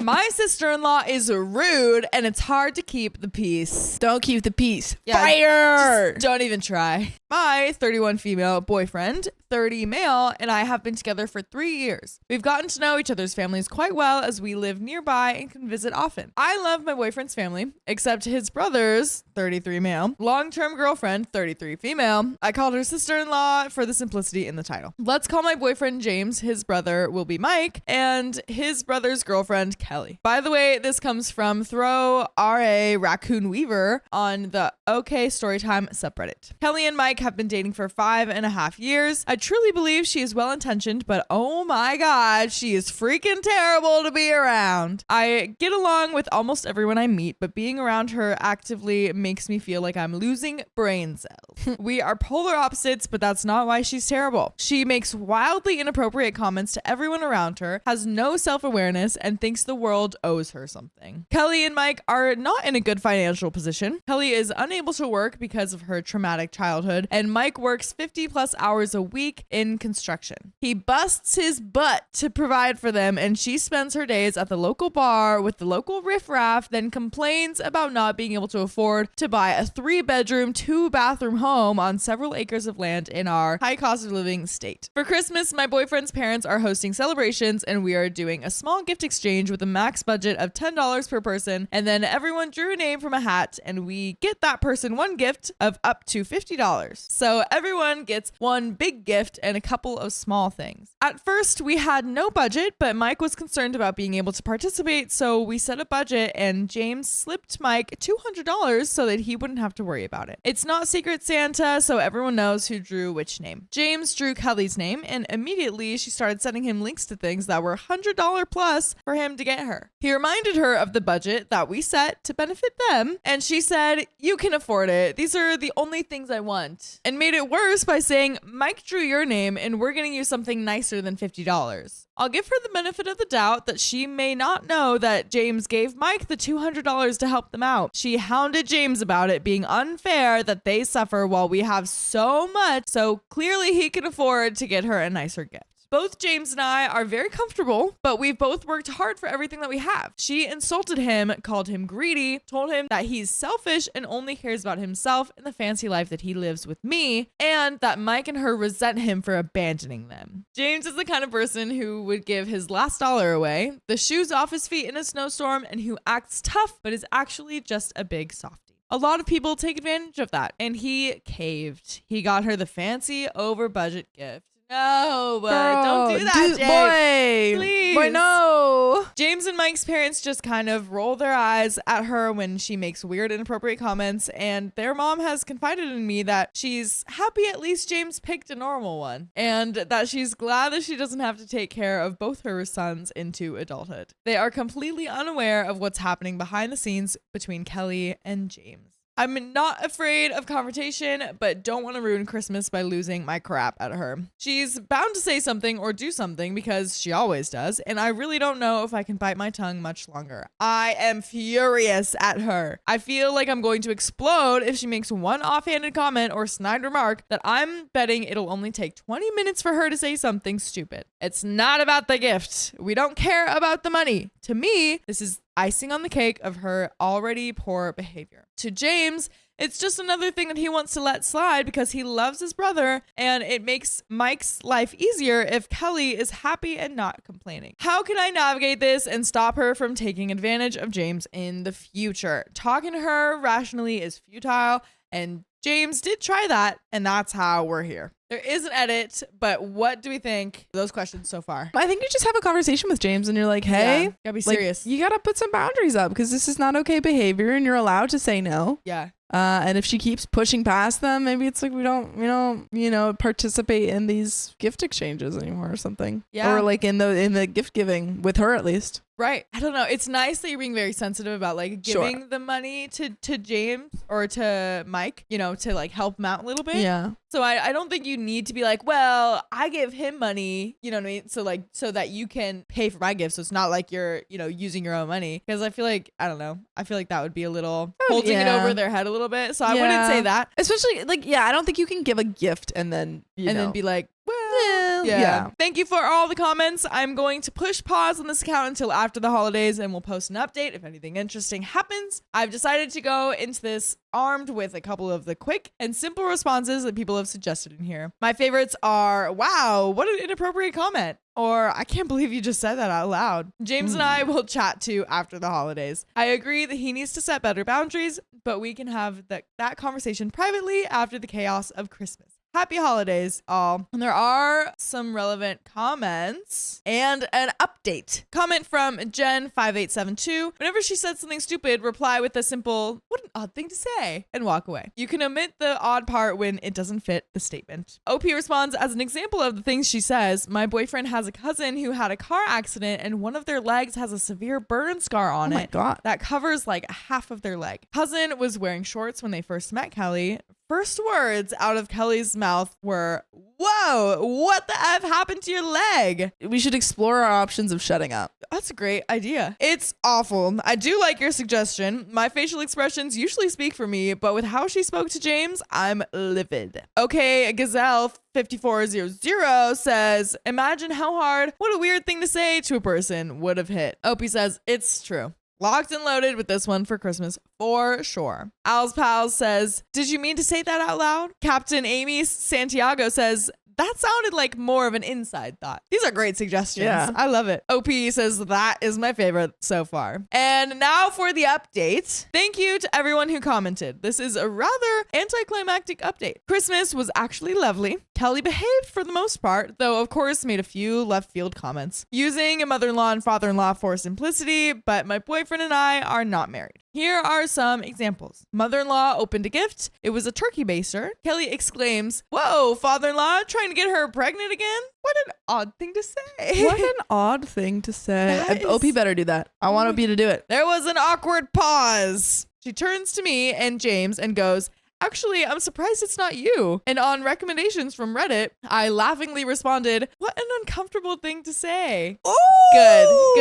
My sister-in-law is rude and it's hard to keep the peace. Don't keep the peace. Yeah, Fire! just don't even try. My 31 female boyfriend, 30 male, and I have been together for 3 years. We've gotten to know each other's families quite well as we live nearby and can visit often. I love my boyfriend's family, except his brother's, 33 male, long-term girlfriend, 33 female. I called her sister-in-law for the simplicity in the title. Let's call my boyfriend James, his brother will be Mike, and his brother's girlfriend, Kelly. By the way, this comes from Throw RA Raccoon Weaver on the OK Storytime subreddit. Kelly and Mike have been dating for 5.5 years. I truly believe she is well-intentioned, but oh my God, she is freaking terrible to be around. I get along with almost everyone I meet, but being around her actively makes me feel like I'm losing brain cells. We are polar opposites, but that's not why she's terrible. She makes wildly inappropriate comments to everyone around her, has no self-awareness, and thinks the world owes her something. Kelly and Mike are not in a good financial position. Kelly is unable to work because of her traumatic childhood, and Mike works 50 plus hours a week in construction. He busts his butt to provide for them, and she spends her days at the local bar with the local riffraff, then complains about not being able to afford to buy a 3-bedroom, 2-bathroom home on several acres of land in our high cost of living state. For Christmas, my boyfriend's parents are hosting celebrations, and we are doing a small gift exchange with a max budget of $10 per person, and then everyone drew a name from a hat, and we get that person one gift of up to $50. So everyone gets one big gift and a couple of small things. At first, we had no budget, but Mike was concerned about being able to participate, so we set a budget and James slipped Mike $200 so that he wouldn't have to worry about it. It's not Secret Santa, so everyone knows who drew which name. James drew Kelly's name, and immediately she started sending him links to things that were $100 plus for him to get her. He reminded her of the budget that we set to benefit them, and she said, "You can afford it. These are the only things I want." And made it worse by saying, "Mike drew your name and we're getting you something nicer than $50. I'll give her the benefit of the doubt that she may not know that James gave Mike the $200 to help them out. She hounded James about it being unfair that they suffer while we have so much, so clearly he can afford to get her a nicer gift. Both James and I are very comfortable, but we've both worked hard for everything that we have. She insulted him, called him greedy, told him that he's selfish and only cares about himself and the fancy life that he lives with me, and that Mike and her resent him for abandoning them. James is the kind of person who would give his last dollar away, the shoes off his feet in a snowstorm, and who acts tough but is actually just a big softie. A lot of people take advantage of that, and he caved. He got her the fancy over budget gift. No, but don't do that, James. Boy, please. Boy, no. James and Mike's parents just kind of roll their eyes at her when she makes weird, inappropriate comments, and their mom has confided in me that she's happy at least James picked a normal one, and that she's glad that she doesn't have to take care of both her sons into adulthood. They are completely unaware of what's happening behind the scenes between Kelly and James. I'm not afraid of confrontation, but don't want to ruin Christmas by losing my crap at her. She's bound to say something or do something because she always does, and I really don't know if I can bite my tongue much longer. I am furious at her. I feel like I'm going to explode if she makes one offhanded comment or snide remark that I'm betting it'll only take 20 minutes for her to say something stupid. It's not about the gift. We don't care about the money. To me, this is icing on the cake of her already poor behavior. To James, it's just another thing that he wants to let slide because he loves his brother, and it makes Mike's life easier if Kelly is happy and not complaining. How can I navigate this and stop her from taking advantage of James in the future? Talking to her rationally is futile, and James did try that, and that's how we're here. There is an edit, but what do we think of those questions so far? I think you just have a conversation with James and you're like, hey, gotta be serious. You gotta put some boundaries up because this is not okay behavior and you're allowed to say no. Yeah. And if she keeps pushing past them, maybe it's like we don't participate in these gift exchanges anymore or something. Yeah. Or like in the gift giving with her at least. Right. I don't know. It's nice that you're being very sensitive about like giving the money to James or to Mike, to like help him out a little bit. Yeah. So I don't think you need to be like, well, I give him money, you know what I mean? So that you can pay for my gift. So it's not like you're, using your own money. Because I feel like, I don't know. I feel like that would be a little holding it over their head a little bit. So I wouldn't say that. Especially I don't think you can give a gift and then, then be like, well, Yeah. Thank you for all the comments. I'm going to push pause on this account until after the holidays and we'll post an update if anything interesting happens. I've decided to go into this armed with a couple of the quick and simple responses that people have suggested in here. My favorites are, wow, what an inappropriate comment. Or, I can't believe you just said that out loud. James and I will chat too after the holidays. I agree that he needs to set better boundaries, but we can have that conversation privately after the chaos of Christmas. Happy holidays, all. And there are some relevant comments and an update. Comment from Jen5872. Whenever she said something stupid, reply with a simple, what an odd thing to say, and walk away. You can omit the odd part when it doesn't fit the statement. OP responds, as an example of the things she says, my boyfriend has a cousin who had a car accident and one of their legs has a severe burn scar on it. Oh my God. That covers like half of their leg. Cousin was wearing shorts when they first met Kelly. First words out of Kelly's mouth were, whoa, what the F happened to your leg? We should explore our options of shutting up. That's a great idea. It's awful. I do like your suggestion. My facial expressions usually speak for me, but with how she spoke to James, I'm livid. Okay, Gazelle 5400 says, imagine how hard, what a weird thing to say to a person would have hit. Opie says, it's true. Locked and loaded with this one for Christmas, for sure. Al's Pals says, did you mean to say that out loud? Captain Amy Santiago says, that sounded like more of an inside thought. These are great suggestions. Yeah. I love it. OP says that is my favorite so far. And now for the update. Thank you to everyone who commented. This is a rather anticlimactic update. Christmas was actually lovely. Kelly behaved for the most part, though of course made a few left field comments. Using a mother-in-law and father-in-law for simplicity, but my boyfriend and I are not married. Here are some examples. Mother-in-law opened a gift. It was a turkey baster. Kelly exclaims, whoa, father-in-law trying to get her pregnant again? What an odd thing to say. What an odd thing to say. That OP is- better do that. I want OP to do it. There was an awkward pause. She turns to me and James and goes, actually, I'm surprised it's not you. And on recommendations from Reddit, I laughingly responded, what an uncomfortable thing to say. Ooh, Good. Ooh,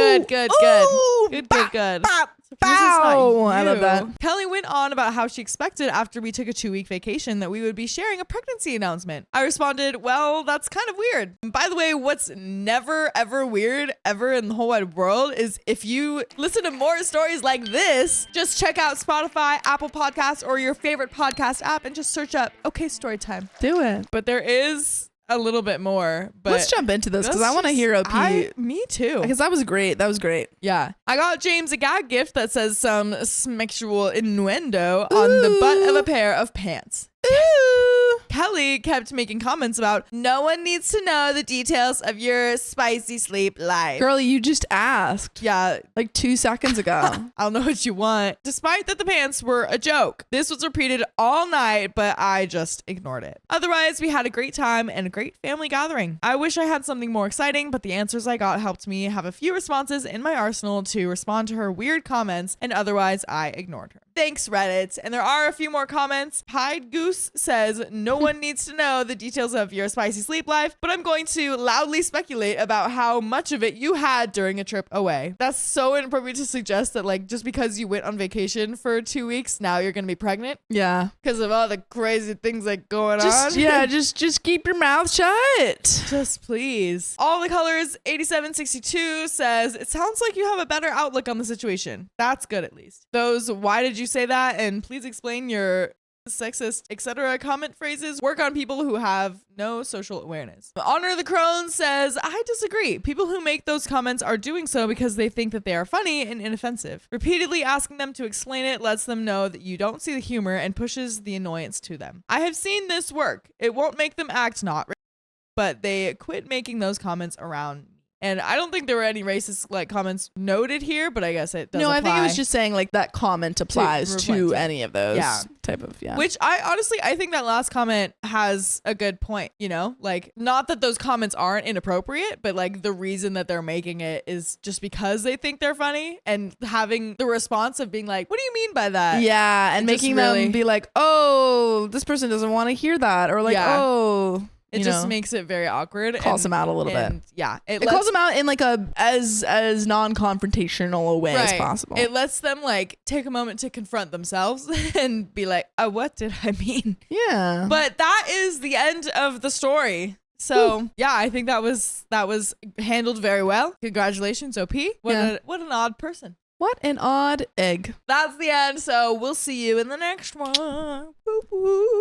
Good. bop, Surprised it's not bow. I love you. that. Kelly went on about how she expected after we took a 2-week vacation that we would be sharing a pregnancy announcement. I responded, well, that's kind of weird. And by the way, what's never, ever weird ever in the whole wide world is if you listen to more stories like this, just check out Spotify, Apple Podcasts, or your favorite podcast app and just search up, okay, Storytime. Do it. But there is a little bit more. But Let's jump into this because let's I want to just- hear OP. Me too. Because that was great. That was great. Yeah. I got James a gag gift that says some sexual innuendo on the butt of a pair of pants. Ooh. Kelly kept making comments about no one needs to know the details of your spicy sleep life. Girlie, you just asked Yeah, like 2 seconds ago. I'll know what you want. Despite that the pants were a joke. This was repeated all night, but I just ignored it. Otherwise, we had a great time and a great family gathering. I wish I had something more exciting, but the answers I got helped me have a few responses in my arsenal to respond to her weird comments, and otherwise I ignored her. Thanks, Reddit. And there are a few more comments. Pied Goose says, no one needs to know the details of your spicy sleep life, but I'm going to loudly speculate about how much of it you had during a trip away. That's so inappropriate to suggest that, like, just because you went on vacation for 2 weeks, now you're going to be pregnant Yeah. because of all the crazy things like going on. Just keep your mouth shut. Just please. All the colors 8762 says, it sounds like you have a better outlook on the situation. That's good at least. Those why did you say that and please explain your sexist, etc. comment phrases work on people who have no social awareness. Honor the Crone says, I disagree. People who make those comments are doing so because they think that they are funny and inoffensive. Repeatedly asking them to explain it lets them know that you don't see the humor and pushes the annoyance to them. I have seen this work. It won't make them act not, but they quit making those comments around. And I don't think there were any racist like comments noted here, but I guess it does No, I think it apply. was just saying like that comment applies to reflect it. any of those Yeah. type of, yeah. Which I think that last comment has a good point, you know? Like, not that those comments aren't inappropriate, but like the reason that they're making it is just because they think they're funny, and having the response of being like, what do you mean by that? Yeah, and It just making really- them be like, oh, this person doesn't want to hear that. Or like, Yeah. oh, It you just know, makes it very awkward. calls them out a little bit. and, yeah. It calls them out in like a as non-confrontational a way as possible. It lets them like take a moment to confront themselves and be like, oh, what did I mean? Yeah. But that is the end of the story. So yeah, I think that was handled very well. Congratulations, OP. What an odd person. What an odd egg. That's the end. So we'll see you in the next one. Boop, boop.